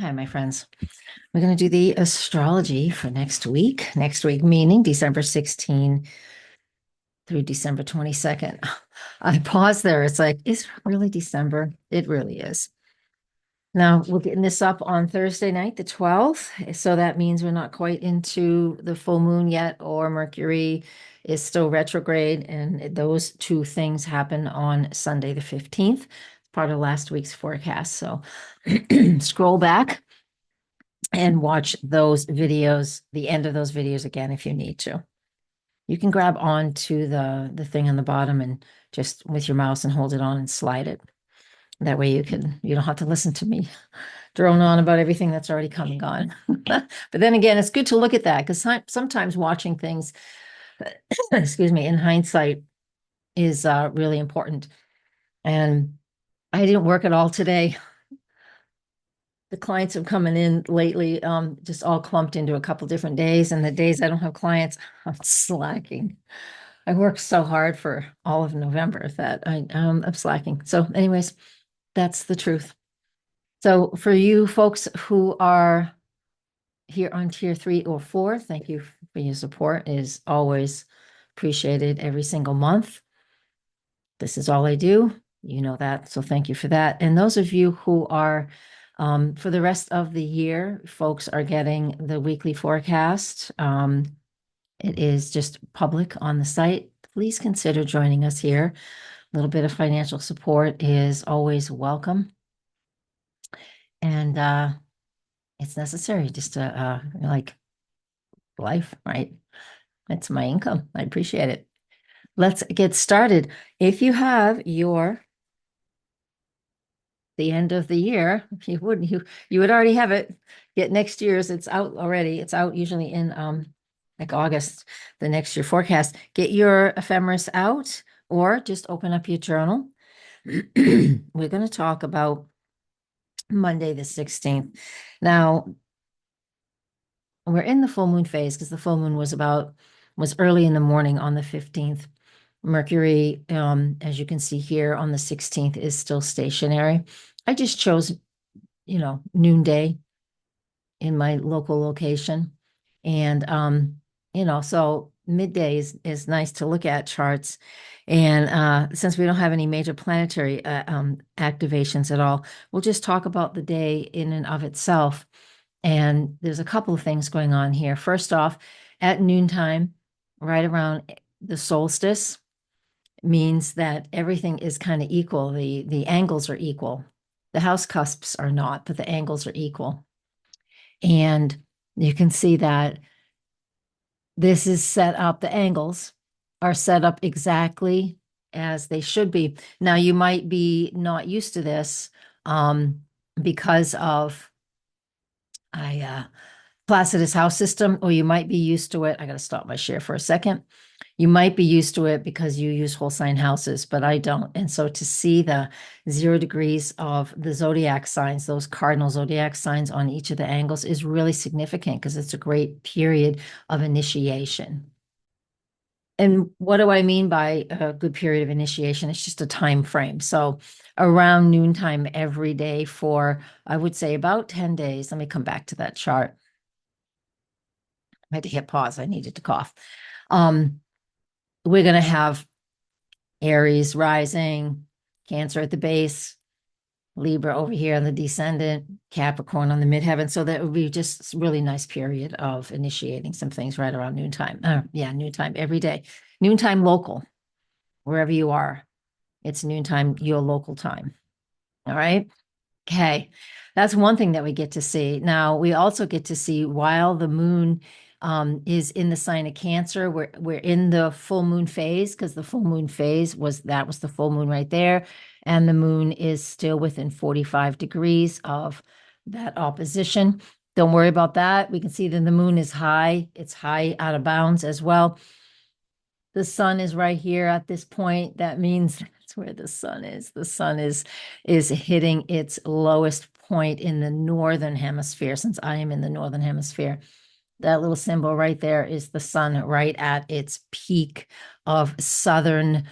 Hi, my friends. We're going to do the astrology for next week. Next week, meaning December 16 through December 22nd. I paused there. It's like, is it really December? It really is. Now, we're getting this up on Thursday night, the 12th. So that means we're not quite into the full moon yet, or Mercury is still retrograde. And those two things happen on Sunday, the 15th, part of last week's forecast. So scroll back and watch those videos, the end of those videos again if you need to. You can grab onto the thing on the bottom and just with your mouse and hold it on and slide it. That way you don't have to listen to me drone on about everything that's already come and gone. But then again, it's good to look at that because sometimes watching things, excuse me, in hindsight is really important. And I didn't work at all today. The clients have coming in lately, just all clumped into a couple different days. And the days I don't have clients, I'm slacking. I worked so hard for all of November that I'm slacking. So, anyways, that's the truth. So, for you folks who are here on tier 3 or 4, thank you for your support. It is always appreciated every single month. This is all I do. You know that. So, thank you for that. And those of you who are for the rest of the year, folks are getting the weekly forecast. It is just public on the site. Please consider joining us here. A little bit of financial support is always welcome. And it's necessary just to like life, right? It's my income. I appreciate it. Let's get started. If you have the end of the year, you would already have it. Get next year's, it's out already. It's out usually in like August, the next year forecast. Get your ephemeris out or just open up your journal. We're going to talk about Monday the 16th. Now, we're in the full moon phase because the full moon was early in the morning on the 15th. Mercury, as you can see here on the 16th, is still stationary. I just chose, noonday in my local location. And, so midday is nice to look at charts. And since we don't have any major planetary activations at all, we'll just talk about the day in and of itself. And there's a couple of things going on here. First off, at noontime, right around the solstice, means that everything is kind of equal. The angles are equal. The house cusps are not, but the angles are equal. And you can see that this is set up, the angles are set up exactly as they should be. Now, you might be not used to this because of Placidus house system, or you might be used to it. I got to stop my share for a second. You might be used to it because you use whole sign houses, but I don't. And so to see the 0 degrees of the zodiac signs, those cardinal zodiac signs on each of the angles is really significant because it's a great period of initiation. And what do I mean by a good period of initiation? It's just a time frame. So around noontime every day for, I would say, about 10 days. Let me come back to that chart. I had to hit pause. I needed to cough. We're going to have Aries rising, Cancer at the base, Libra over here on the descendant, Capricorn on the midheaven. So that would be just a really nice period of initiating some things right around noontime. Noontime every day. Noontime local, wherever you are. It's noontime, your local time. All right. Okay. That's one thing that we get to see. Now, we also get to see while the moon is in the sign of Cancer, we're in the full moon phase because the full moon phase was the full moon right there. And the moon is still within 45 degrees of that opposition. Don't worry about that. We can see that the moon is high. It's high out of bounds as well. The sun is right here at this point. That means that's where the sun is. The sun is hitting its lowest point in the northern hemisphere, since I am in the northern hemisphere. That little symbol right there is the sun right at its peak of southern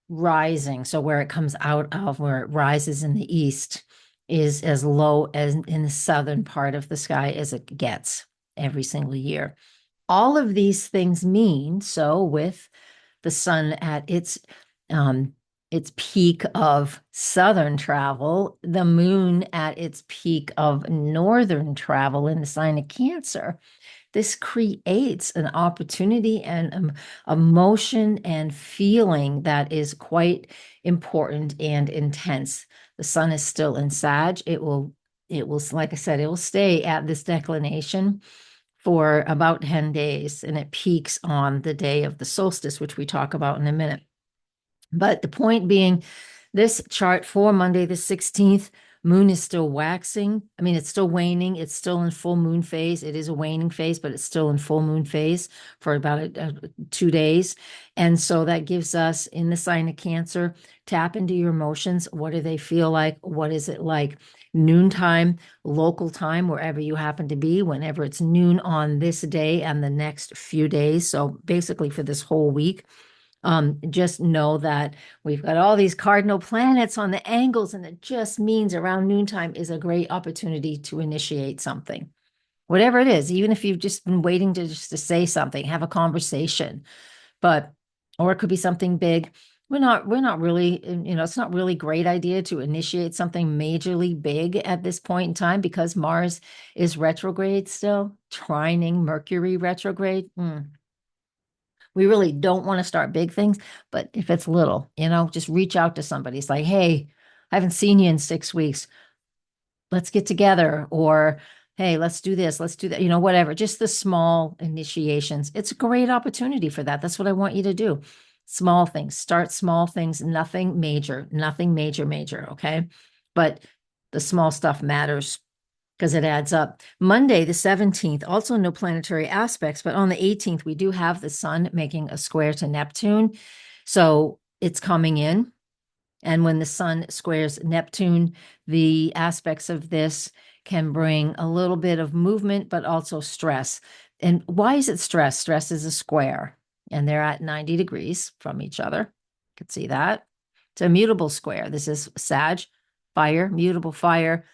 rising. So where it comes out of, where it rises in the east. is as low as in the southern part of the sky as it gets every single year. All of these things mean, so with the sun at its peak of southern travel, the moon at its peak of northern travel in the sign of Cancer, this creates an opportunity and emotion and feeling that is quite important and intense. The sun is still in Sag. It will, like I said, it will stay at this declination for about 10 days, and it peaks on the day of the solstice, which we talk about in a minute. But the point being, this chart for Monday the 16th, moon is still waxing. I mean, it's still waning. It's still in full moon phase. It is a waning phase, but it's still in full moon phase for about 2 days. And so that gives us, in the sign of Cancer, tap into your emotions. What do they feel like? What is it like? Noontime, local time, wherever you happen to be, whenever it's noon on this day and the next few days. So basically for this whole week. Just know that we've got all these cardinal planets on the angles, and it just means around noontime is a great opportunity to initiate something. Whatever it is, even if you've just been waiting to just to say something, have a conversation, but or it could be something big. We're not really, it's not really a great idea to initiate something majorly big at this point in time because Mars is retrograde still, trining Mercury retrograde. We really don't want to start big things, but if it's little, just reach out to somebody. It's like, hey, I haven't seen you in 6 weeks. Let's get together. Or, hey, let's do this. Let's do that. Whatever. Just the small initiations. It's a great opportunity for that. That's what I want you to do. Small things. Start small things. Nothing major. Nothing major, major. Okay. But the small stuff matters because it adds up. Monday, the 17th, also no planetary aspects, but on the 18th, we do have the sun making a square to Neptune. So it's coming in. And when the sun squares Neptune, the aspects of this can bring a little bit of movement, but also stress. And why is it stress? Stress is a square, and they're at 90 degrees from each other. You can see that. It's a mutable square. This is Sag, fire, mutable fire.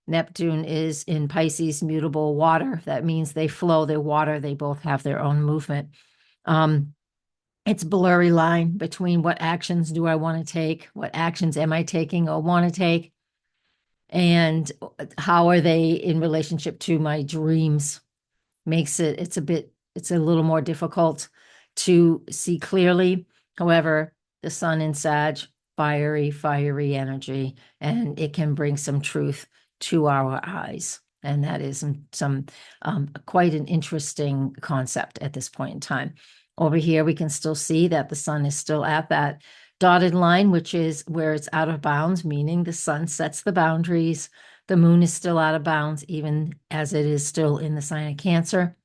Neptune is in Pisces, mutable water. That means they flow, they water, they both have their own movement. It's blurry line between what actions do I want to take, what actions am I taking or want to take, and how are they in relationship to my dreams. It's a little more difficult to see clearly. However, the sun in Sag, fiery energy, and it can bring some truth to our eyes. And that is some quite an interesting concept at this point in time. Over here, we can still see that the sun is still at that dotted line, which is where it's out of bounds, meaning the sun sets the boundaries. The moon is still out of bounds, even as it is still in the sign of Cancer.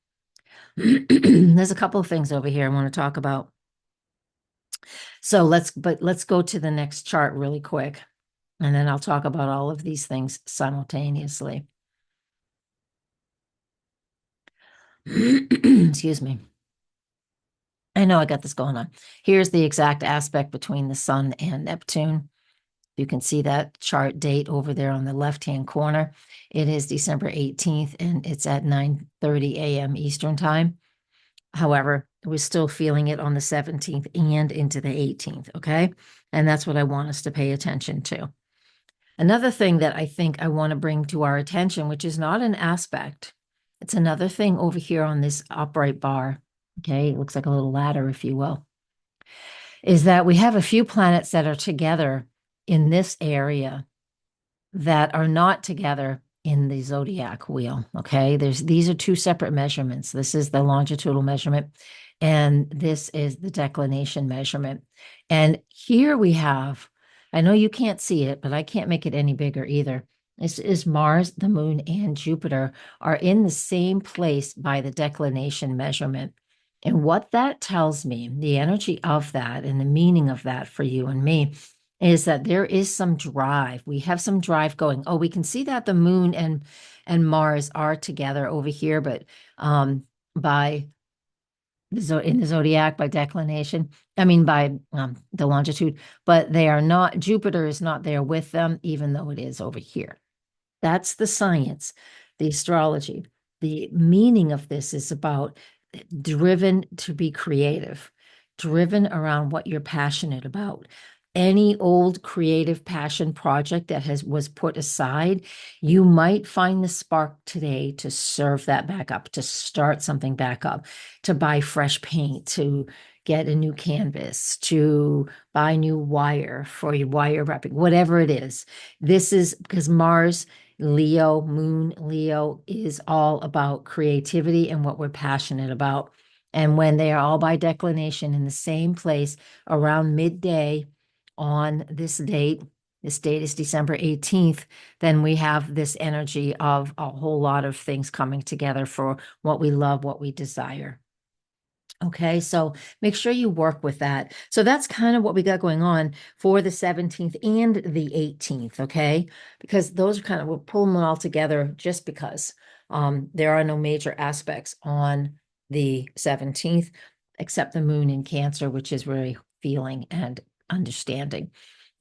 There's a couple of things over here I want to talk about. So let's go to the next chart really quick, and then I'll talk about all of these things simultaneously. Excuse me. I know I got this going on. Here's the exact aspect between the sun and Neptune. You can see that chart date over there on the left-hand corner. It is December 18th, and it's at 9:30 a.m. Eastern time. However, we're still feeling it on the 17th and into the 18th, okay? And that's what I want us to pay attention to. Another thing that I think I want to bring to our attention, which is not an aspect, it's another thing over here on this upright bar, okay? It looks like a little ladder, if you will, is that we have a few planets that are together in this area that are not together in the zodiac wheel. Okay, these are two separate measurements. This is the longitudinal measurement, and this is the declination measurement. And here we have, I know you can't see it, but I can't make it any bigger either. This is Mars, the moon, and Jupiter are in the same place by the declination measurement. And what that tells me, the energy of that and the meaning of that for you and me, is that there is some drive. We have some drive going. Oh, we can see that the moon and Mars are together over here, but by in the zodiac by declination. I mean, by the longitude, but they are not, Jupiter is not there with them, even though it is over here. That's the science, the astrology. The meaning of this is about driven to be creative, driven around what you're passionate about. Any old creative passion project that was put aside, you might find the spark today to serve that back up, to start something back up, to buy fresh paint, to get a new canvas, to buy new wire for your wire wrapping, whatever it is. This is because Mars, Leo, Moon, Leo is all about creativity and what we're passionate about. And when they are all by declination in the same place around midday on this date is December 18th, then we have this energy of a whole lot of things coming together for what we love, what we desire. Okay, so make sure you work with that. So that's kind of what we got going on for the 17th and the 18th, okay? Because those are kind of, we'll pull them all together just because there are no major aspects on the 17th, except the moon in Cancer, which is really feeling and understanding.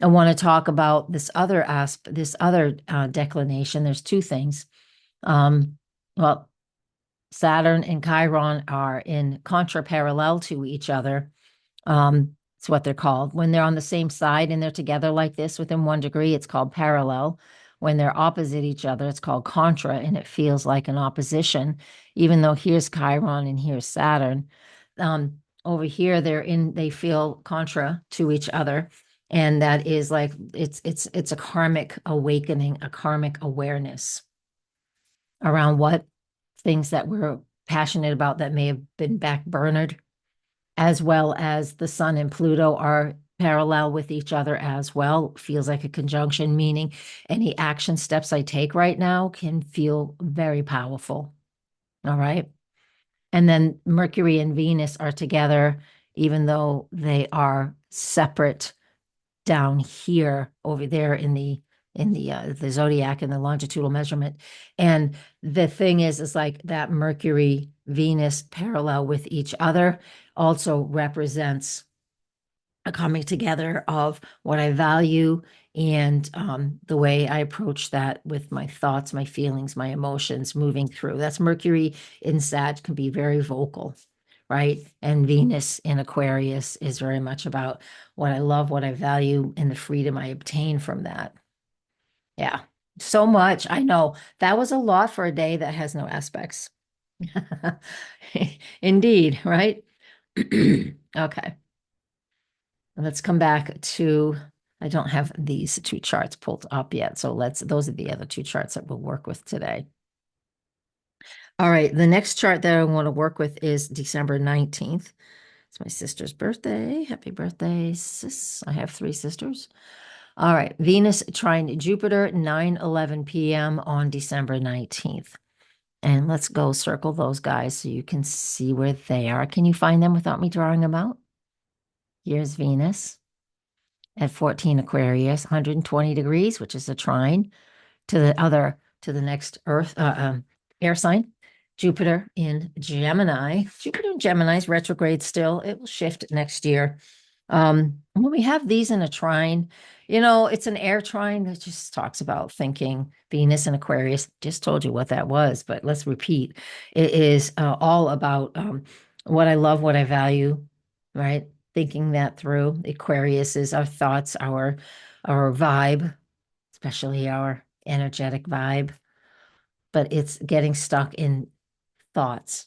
I want to talk about this other declination. There's two things. Well, Saturn and Chiron are in contra-parallel to each other. It's what they're called. When they're on the same side and they're together like this within 1 degree, it's called parallel. When they're opposite each other, it's called contra, and it feels like an opposition, even though here's Chiron and here's Saturn. Over here, they feel contra to each other. And that is like it's a karmic awakening, a karmic awareness around what things that we're passionate about that may have been backburnered, as well as the Sun and Pluto are parallel with each other as well. Feels like a conjunction, meaning any action steps I take right now can feel very powerful. All right. And then Mercury and Venus are together, even though they are separate down here, over there in the zodiac and the longitudinal measurement. And the thing is like that Mercury Venus parallel with each other also represents a coming together of what I value and the way I approach that with my thoughts, my feelings, my emotions moving through. That's Mercury in Sag can be very vocal, right? And Venus in Aquarius is very much about what I love, what I value, and the freedom I obtain from that. Yeah, so much. I know that was a lot for a day that has no aspects. Indeed, right? Okay. Let's come back to, I don't have these two charts pulled up yet. So those are the other two charts that we'll work with today. All right. The next chart that I want to work with is December 19th. It's my sister's birthday. Happy birthday, sis. I have 3 sisters. All right. Venus trine Jupiter, 9:11 p.m. on December 19th. And let's go circle those guys so you can see where they are. Can you find them without me drawing them out? Here's Venus at 14 Aquarius, 120 degrees, which is a trine to the next Earth, air sign. Jupiter in Gemini. Jupiter in Gemini is retrograde still. It will shift next year. When we have these in a trine, it's an air trine that just talks about thinking. Venus and Aquarius, just told you what that was, but let's repeat. It is all about what I love, what I value, right? Thinking that through. Aquarius is our thoughts, our vibe, especially our energetic vibe, but it's getting stuck in thoughts.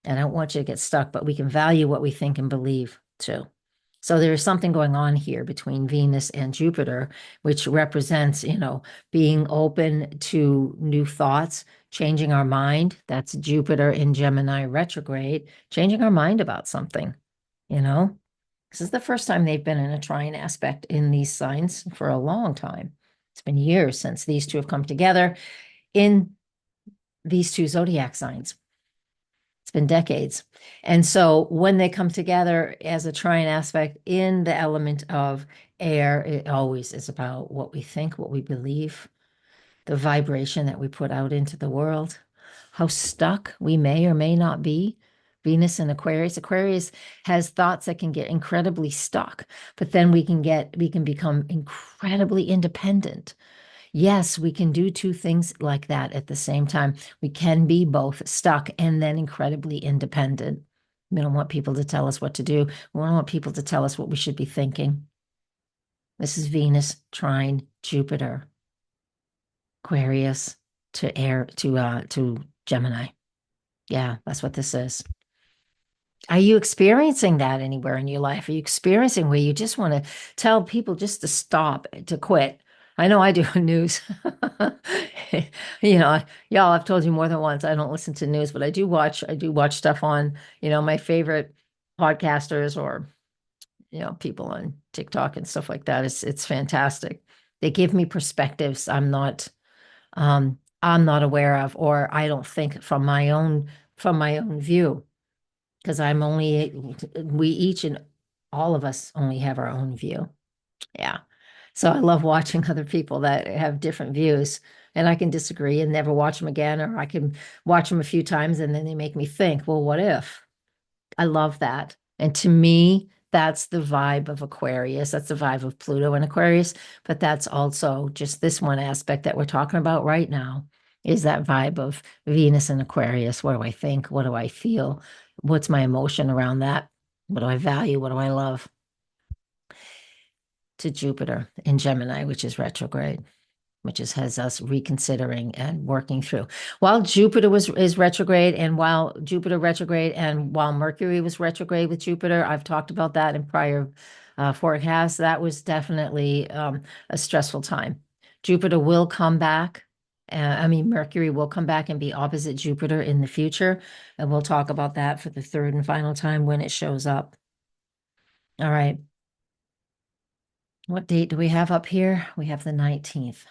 And I don't want you to get stuck, but we can value what we think and believe too. So there's something going on here between Venus and Jupiter, which represents, being open to new thoughts, changing our mind. That's Jupiter in Gemini retrograde, changing our mind about something, This is the first time they've been in a trine aspect in these signs for a long time. It's been years since these two have come together in these two zodiac signs. It's been decades. And so when they come together as a trine aspect in the element of air, it always is about what we think, what we believe, the vibration that we put out into the world, how stuck we may or may not be Venus in Aquarius. Aquarius has thoughts that can get incredibly stuck, but then we can become incredibly independent. Yes, we can do two things like that at the same time. We can be both stuck and then incredibly independent. We don't want people to tell us what to do. We don't want people to tell us what we should be thinking. This is Venus trine Jupiter, Aquarius to Gemini. Yeah, that's what this is. Are you experiencing that anywhere in your life? Are you experiencing where you just want to tell people just to stop, to quit? I know I do in news. Y'all, I've told you more than once, I don't listen to news, but I do watch stuff on, my favorite podcasters or, people on TikTok and stuff like that. It's fantastic. They give me perspectives I'm not aware of, or I don't think from my own view because we each and all of us only have our own view. Yeah. So I love watching other people that have different views and I can disagree and never watch them again, or I can watch them a few times and then they make me think, well, what if? I love that. And to me, that's the vibe of Aquarius. That's the vibe of Pluto and Aquarius. But that's also just this one aspect that we're talking about right now is that vibe of Venus and Aquarius. What do I think? What do I feel? What's my emotion around that? What do I value? What do I love? To Jupiter in Gemini, which is retrograde, which has us reconsidering and working through. While Jupiter is retrograde, and while Jupiter retrograde, and while Mercury was retrograde with Jupiter, I've talked about that in prior forecasts. That was definitely a stressful time. Jupiter will come back. Mercury will come back and be opposite Jupiter in the future, and we'll talk about that for the third and final time when it shows up. All right. What date do we have up here? We have the 19th.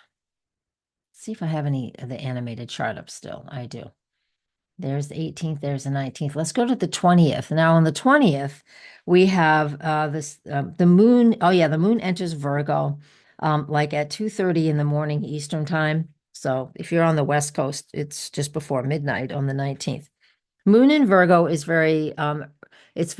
See if I have any of the animated chart up still. I do. There's the 18th, there's the 19th. Let's go to the 20th. Now on the 20th, we have the moon. Oh yeah, the moon enters Virgo like at 2:30 in the morning Eastern time. So if you're on the West Coast, it's just before midnight on the 19th. Moon in Virgo is it's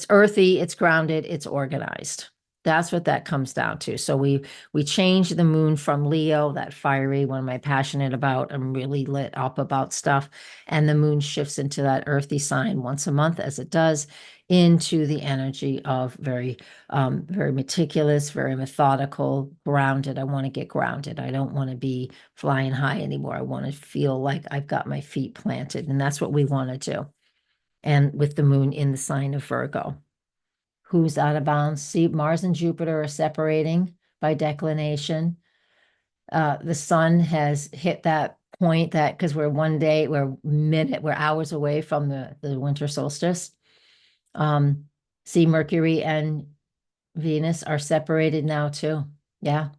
earthy, it's grounded, it's organized. That's what that comes down to. So we change the moon from Leo, that fiery, what am I passionate about? I'm really lit up about stuff. And the moon shifts into that earthy sign once a month, as it does, into the energy of very meticulous, very methodical, grounded. I want to get grounded. I don't want to be flying high anymore. I want to feel like I've got my feet planted. And that's what we want to do. And with the moon in the sign of Virgo. Who's out of bounds? See, Mars and Jupiter are separating by declination. The sun has hit that point that because we're hours away from the winter solstice. See, Mercury and Venus are separated now too. Yeah.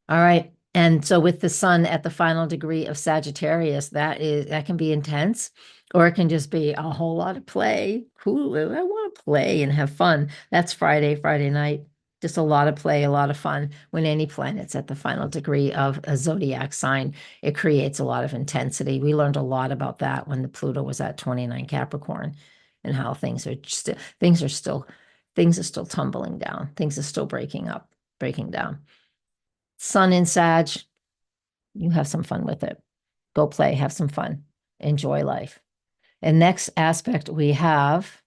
All right. And so with the sun at the final degree of Sagittarius, that can be intense, or it can just be a whole lot of play. Cool. I want to play and have fun. That's Friday night. Just a lot of play, a lot of fun. When any planet's at the final degree of a zodiac sign, it creates a lot of intensity. We learned a lot about that when the Pluto was at 29 Capricorn and how things are still tumbling down. Things are still breaking down. Sun in Sag, you have some fun with it. Go play, have some fun, enjoy life. And next aspect we have,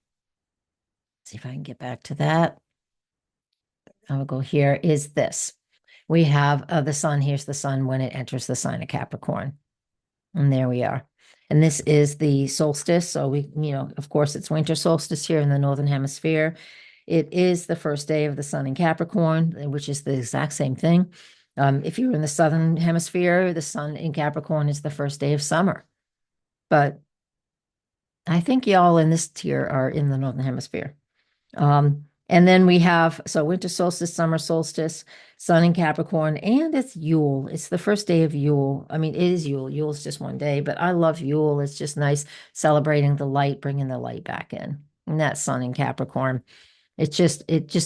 see if I can get back to that. I will go here, is this. We have the sun. Here's the sun when it enters the sign of Capricorn. And there we are. And this is the solstice. So of course, it's winter solstice here in the Northern Hemisphere. It is the first day of the sun in Capricorn, which is the exact same thing. If you're in the Southern Hemisphere, the sun in Capricorn is the first day of summer. But I think y'all in this tier are in the Northern Hemisphere. And then we have, so winter solstice, summer solstice, sun in Capricorn, and it's Yule. It's the first day of Yule. I mean, it is Yule. Yule's just one day, but I love Yule. It's just nice celebrating the light, bringing the light back in. And that sun in Capricorn. It just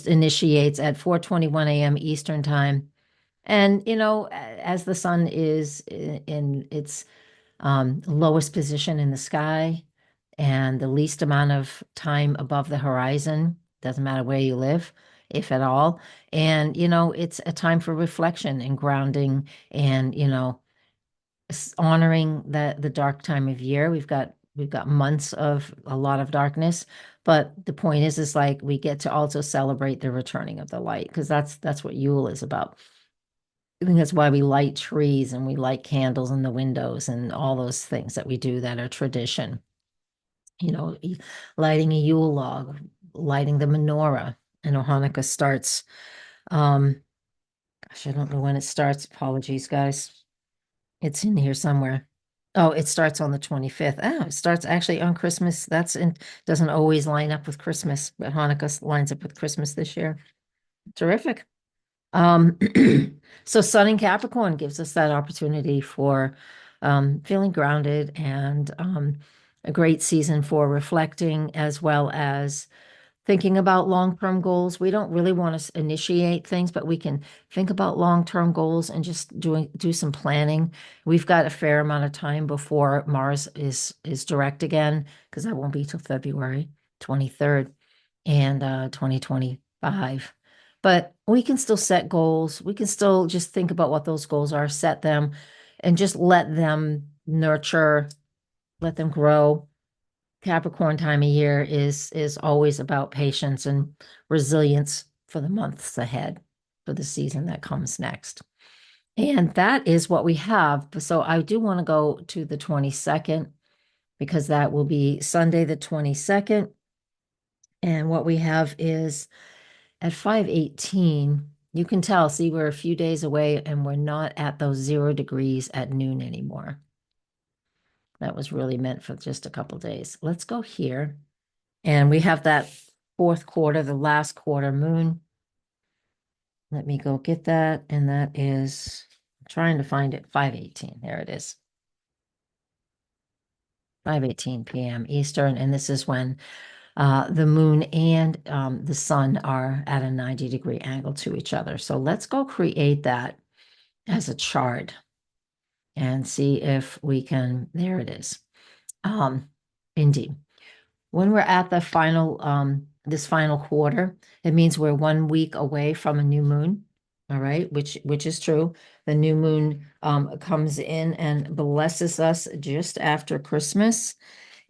initiates at 4:21 a.m. Eastern time. And, as the sun is in its lowest position in the sky, and the least amount of time above the horizon. Doesn't matter where you live, if at all. And, it's a time for reflection and grounding and, honoring the dark time of year. We've got months of a lot of darkness, but the point is like we get to also celebrate the returning of the light because that's what Yule is about. I think that's why we light trees and we light candles in the windows and all those things that we do that are tradition. Lighting a Yule log, lighting the menorah. I know Hanukkah starts. Um, Gosh, I don't know when it starts. Apologies, guys. It's in here somewhere. Oh, it starts on the 25th. Oh, it starts actually on Christmas. Doesn't always line up with Christmas, but Hanukkah lines up with Christmas this year. Terrific. Um, so Sun in Capricorn gives us that opportunity for feeling grounded and a great season for reflecting as well as thinking about long-term goals. We don't really want to initiate things, but we can think about long-term goals and just do some planning. We've got a fair amount of time before Mars is direct again, because that won't be till February 23rd and 2025. But we can still set goals. We can still just think about what those goals are, set them, and just let them nurture, let them grow. Capricorn time of year is always about patience and resilience for the months ahead, for the season that comes next. And that is what we have. So I do want to go to the 22nd because that will be Sunday the 22nd. And what we have is at 5:18, you can tell, see, we're a few days away and we're not at those 0 degrees at noon anymore. That was really meant for just a couple days. Let's go here. And we have that fourth quarter, the last quarter moon. Let me go get that. And that is, I'm trying to find it, 5:18. There it is. 5:18 p.m. Eastern. And this is when the moon and the sun are at a 90-degree angle to each other. So let's go create that as a chart and see if we can, there it is. Indeed. When we're at the final, this final quarter, it means we're 1 week away from a new moon. All right, which is true. The new moon comes in and blesses us just after Christmas.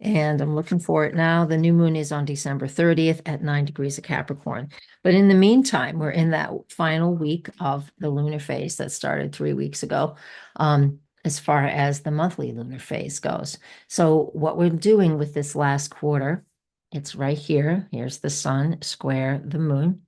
And I'm looking for it now. The new moon is on December 30th at 9 degrees of Capricorn. But in the meantime, we're in that final week of the lunar phase that started 3 weeks ago, as far as the monthly lunar phase goes. So what we're doing with this last quarter, it's right here. Here's the sun square the moon.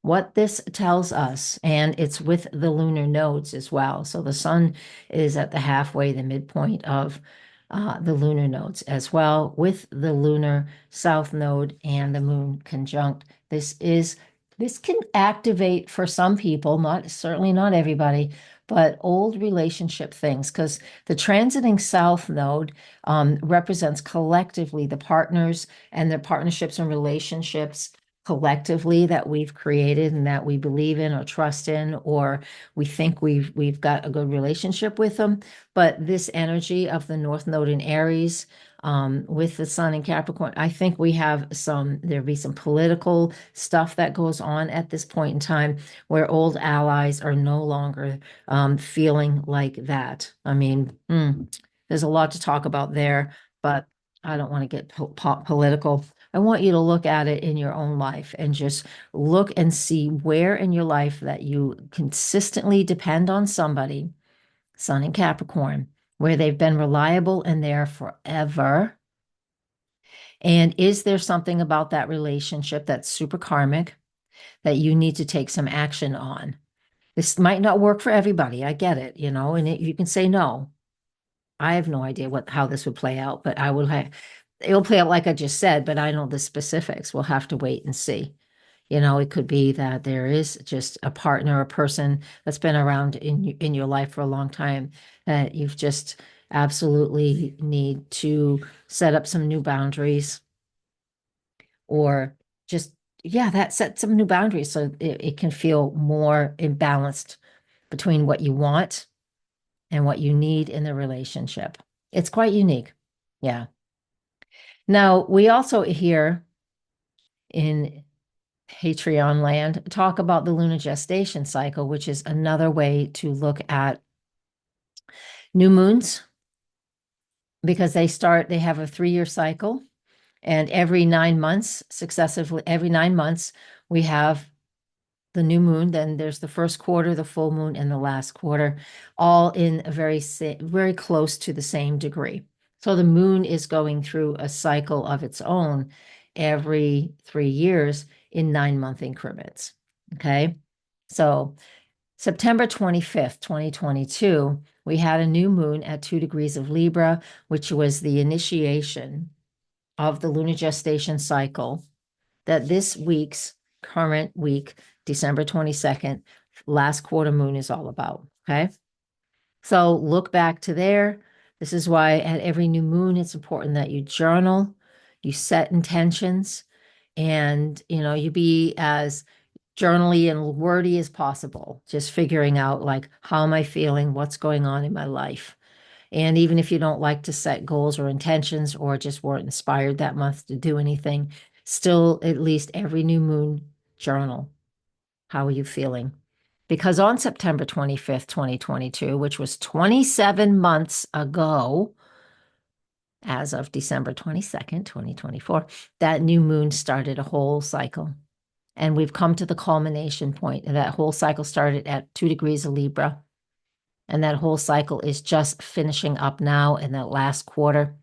What this tells us, and it's with the lunar nodes as well. So the sun is at the halfway, the midpoint of the lunar nodes as well, with the lunar south node and the moon conjunct. This can activate for some people, certainly not everybody, but old relationship things, because the transiting south node represents collectively the partners and their partnerships and relationships collectively that we've created and that we believe in or trust in, or we think we've got a good relationship with them. But this energy of the North Node in Aries, with the Sun in Capricorn, I think there'll be some political stuff that goes on at this point in time where old allies are no longer feeling like that. I mean, there's a lot to talk about there, but I don't want to get political. I want you to look at it in your own life and just look and see where in your life that you consistently depend on somebody, Sun in Capricorn, where they've been reliable and there forever. And is there something about that relationship that's super karmic that you need to take some action on? This might not work for everybody. I get it, and you can say no. I have no idea how this would play out, but it'll play out like I just said, but I know the specifics. We'll have to wait and see. It could be that there is just a partner, a person that's been around in your life for a long time that you've just absolutely need to set up some new boundaries or just, yeah, set some new boundaries so it can feel more imbalanced between what you want and what you need in the relationship. It's quite unique. Yeah. Now, we also here in Patreon land talk about the lunar gestation cycle, which is another way to look at new moons because they have a 3-year cycle, and every 9 months, successively, every 9 months, we have the new moon. Then there's the first quarter, the full moon, and the last quarter, all in a very close to the same degree. So the moon is going through a cycle of its own every 3 years in 9-month increments. Okay. So September 25th, 2022, we had a new moon at 2 degrees of Libra, which was the initiation of the lunar gestation cycle that this week's current week, December 22nd, last quarter moon is all about. Okay. So look back to there. This is why at every new moon, it's important that you journal, you set intentions, and you be as journally and wordy as possible, just figuring out like, how am I feeling? What's going on in my life? And even if you don't like to set goals or intentions or just weren't inspired that month to do anything, still at least every new moon journal. How are you feeling? Because on September 25th, 2022, which was 27 months ago, as of December 22nd, 2024, that new moon started a whole cycle. And we've come to the culmination point. And that whole cycle started at 2 degrees of Libra. And that whole cycle is just finishing up now in that last quarter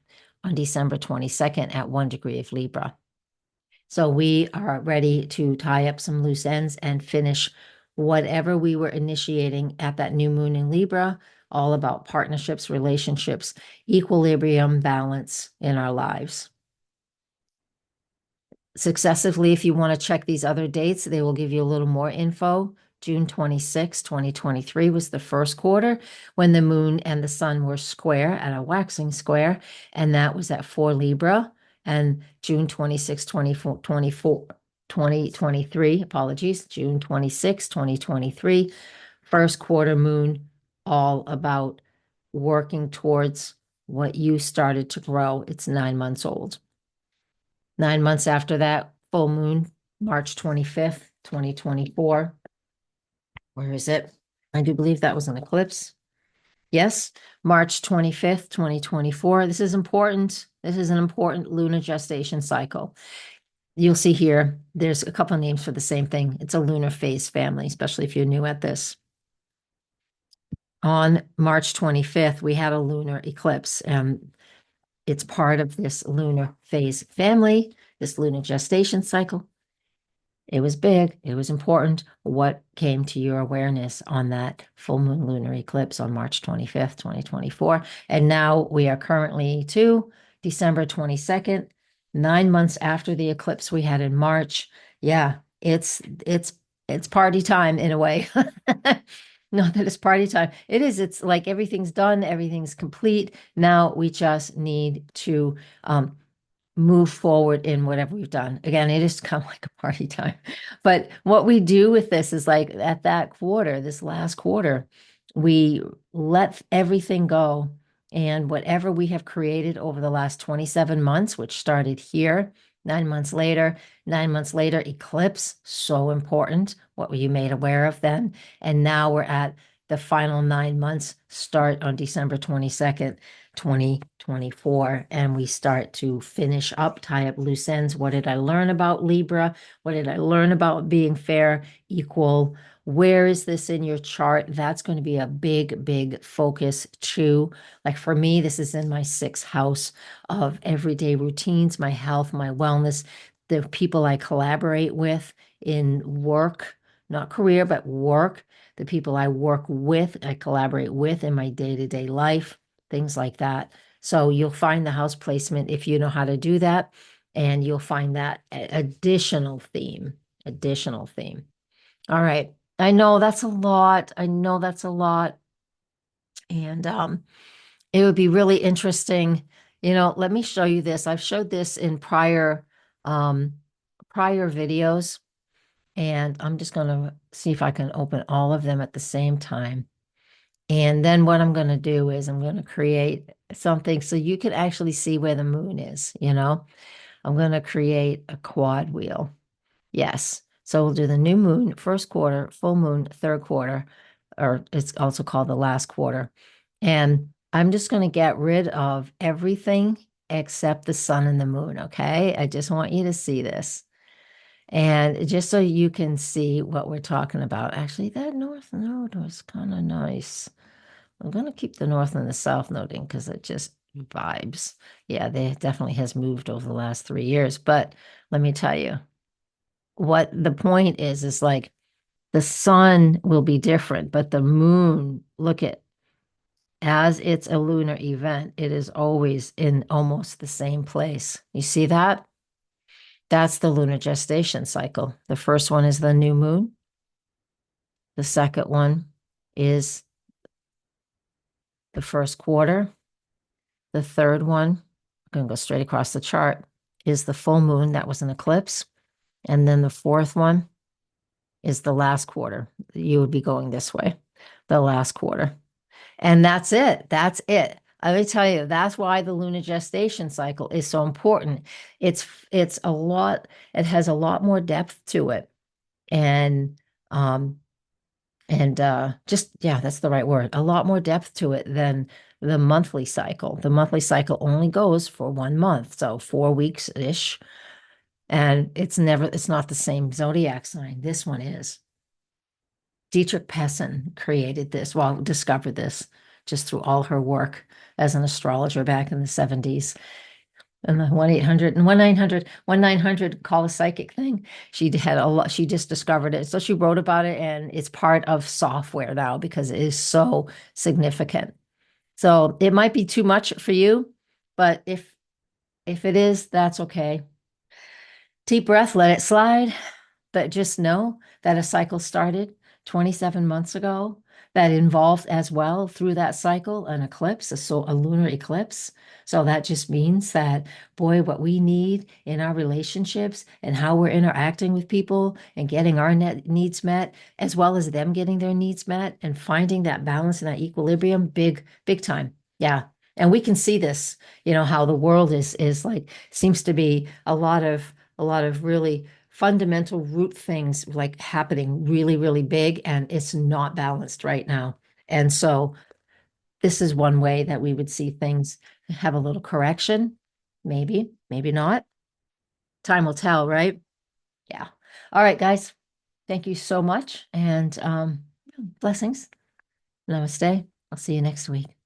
on December 22nd at 1 degree of Libra. So we are ready to tie up some loose ends and finish whatever we were initiating at that new moon in Libra, all about partnerships, relationships, equilibrium, balance in our lives. Successively, if you want to check these other dates, they will give you a little more info. June 26, 2023 was the first quarter when the moon and the sun were square at a waxing square, and that was at 4 Libra. And June 26, 2023, apologies, June 26, 2023, first quarter moon, all about working towards what you started to grow. It's 9 months old. 9 months after that, full moon, March 25th, 2024. Where is it? I do believe that was an eclipse. Yes, March 25th, 2024. This is important. This is an important lunar gestation cycle. You'll see here, there's a couple of names for the same thing. It's a lunar phase family, especially if you're new at this. On March 25th, we had a lunar eclipse, and it's part of this lunar phase family, this lunar gestation cycle. It was big. It was important. What came to your awareness on that full moon lunar eclipse on March 25th, 2024? And now we are currently to December 22nd, 9 months after the eclipse we had in March. Yeah, it's party time in a way. Not that it's party time. It is. It's like everything's done. Everything's complete. Now we just need to move forward in whatever we've done. Again, it is kind of like a party time. But what we do with this is like at that quarter, this last quarter, we let everything go. And whatever we have created over the last 27 months, which started here, 9 months later, 9 months later, eclipse, so important. What were you made aware of then? And now we're at the final 9 months, start on December 22nd, 2024, and we start to finish up, tie up loose ends. What did I learn about Libra? What did I learn about being fair, equal? Where is this in your chart? That's going to be a big, big focus too. Like for me, this is in my 6th house of everyday routines, my health, my wellness, the people I collaborate with in work, not career, but work, the people I work with, I collaborate with in my day-to-day life, things like that. So you'll find the house placement if you know how to do that, and you'll find that additional theme. All right. I know that's a lot. And it would be really interesting. Let me show you this. I've showed this in prior videos, and I'm just going to see if I can open all of them at the same time. And then what I'm going to do is I'm going to create something so you can actually see where the moon is, you know? I'm going to create a quad wheel. Yes. So we'll do the new moon, first quarter, full moon, third quarter, or it's also called the last quarter. And I'm just going to get rid of everything except the sun and the moon. Okay. I just want you to see this. And just so you can see what we're talking about. Actually, that north node was kind of nice. I'm going to keep the north and the south noting because it just vibes. Yeah, they definitely has moved over the last 3 years. But let me tell you, what the point is like the sun will be different, but the moon, look at, as it's a lunar event, it is always in almost the same place. You see that? That's the lunar gestation cycle. The first one is the new moon. The second one is the first quarter. The third one, I'm going to go straight across the chart, is the full moon. That was an eclipse. And then the fourth one is the last quarter. You would be going this way, the last quarter. And that's it. That's it. Let me tell you, that's why the lunar gestation cycle is so important. It's a lot, it has a lot more depth to it. And um just yeah, that's the right word. A lot more depth to it than the monthly cycle. The monthly cycle only goes for 1 month, so 4 weeks-ish. And it's not the same zodiac sign. This one is. Dietrich Pessin created this, well, discovered this just through all her work as an astrologer back in the 70s. And the 1-800 and 1-900 call a psychic thing. She had a lot, she just discovered it. So she wrote about it, and it's part of software now because it is so significant. So it might be too much for you, but if it is, that's okay. Deep breath, let it slide. But just know that a cycle started 27 months ago that involved as well through that cycle an eclipse, a lunar eclipse. So that just means that, boy, what we need in our relationships and how we're interacting with people and getting our needs met, as well as them getting their needs met and finding that balance and that equilibrium, big, big time. Yeah. And we can see this, how the world is like, seems to be a lot of really fundamental root things like happening really, really big, and it's not balanced right now. And so this is one way that we would see things have a little correction. Maybe, maybe not. Time will tell, right? Yeah. All right, guys. Thank you so much. And blessings. Namaste. I'll see you next week.